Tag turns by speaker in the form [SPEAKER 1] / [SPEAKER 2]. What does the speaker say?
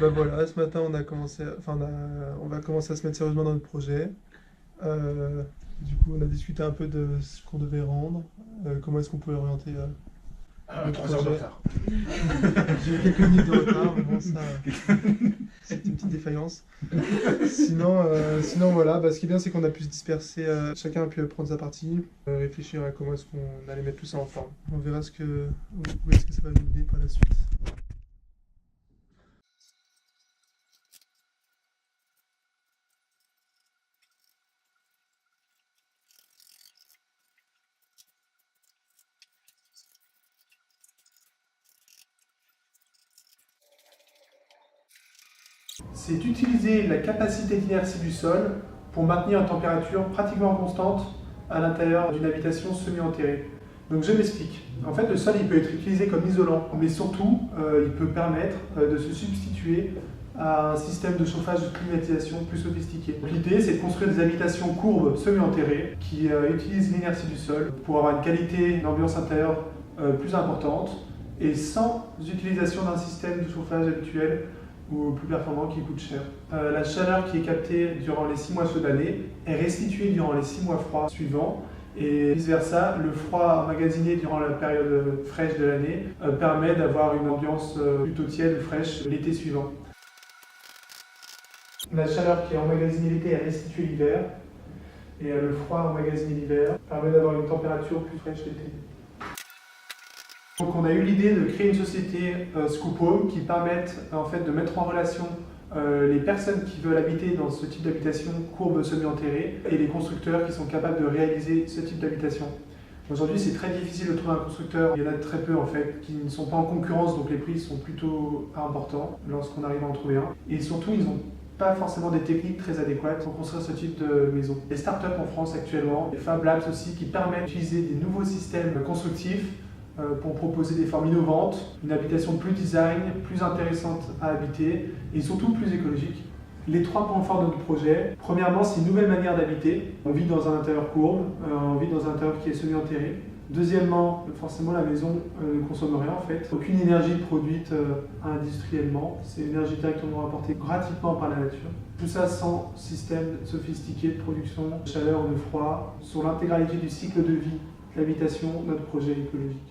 [SPEAKER 1] Bah voilà, ce matin on a commencé, on va commencer à se mettre sérieusement dans notre projet. Euh, du coup, on a discuté un peu de ce qu'on devait rendre, comment est-ce qu'on pouvait orienter le
[SPEAKER 2] 3 heures de
[SPEAKER 1] projet.
[SPEAKER 2] retard.
[SPEAKER 1] J'ai eu quelques minutes de retard, mais bon, ça, c'est une petite défaillance. Sinon voilà, bah, ce qui est bien, c'est qu'on a pu se disperser, chacun a pu prendre sa partie, réfléchir à comment est-ce qu'on allait mettre tout ça en forme. On verra où est-ce que ça va nous mener par la suite.
[SPEAKER 3] C'est d'utiliser la capacité d'inertie du sol pour maintenir une température pratiquement constante à l'intérieur d'une habitation semi-enterrée. Donc je m'explique. En fait, le sol il peut être utilisé comme isolant, mais surtout il peut permettre de se substituer à un système de chauffage et de climatisation plus sophistiqué. L'idée, c'est de construire des habitations courbes semi-enterrées qui utilisent l'inertie du sol pour avoir une qualité d'ambiance intérieure plus importante et sans utilisation d'un système de chauffage habituel ou plus performant qui coûte cher. La chaleur qui est captée durant les 6 mois chauds de l'année est restituée durant les 6 mois froids suivants et vice-versa, le froid emmagasiné durant la période fraîche de l'année permet d'avoir une ambiance plutôt tiède ou fraîche l'été suivant. La chaleur qui est emmagasinée l'été est restituée l'hiver et le froid emmagasiné l'hiver permet d'avoir une température plus fraîche l'été. Donc on a eu l'idée de créer une société Scoop Home qui permette en fait de mettre en relation les personnes qui veulent habiter dans ce type d'habitation courbe semi-enterrée et les constructeurs qui sont capables de réaliser ce type d'habitation. Aujourd'hui c'est très difficile de trouver un constructeur, il y en a très peu en fait qui ne sont pas en concurrence donc les prix sont plutôt importants lorsqu'on arrive à en trouver un. Et surtout ils n'ont pas forcément des techniques très adéquates pour construire ce type de maison. Les startups en France actuellement, les Fab Labs aussi qui permettent d'utiliser des nouveaux systèmes constructifs pour proposer des formes innovantes, une habitation plus design, plus intéressante à habiter et surtout plus écologique. Les 3 points forts de notre projet, premièrement c'est une nouvelle manière d'habiter, on vit dans un intérieur courbe, on vit dans un intérieur qui est semi-enterré. Deuxièmement, forcément la maison ne consomme rien en fait, aucune énergie produite industriellement, c'est l'énergie directement apportée gratuitement par la nature. Tout ça sans système sophistiqué de production, de chaleur ou de froid, sur l'intégralité du cycle de vie. L'habitation, notre projet écologique.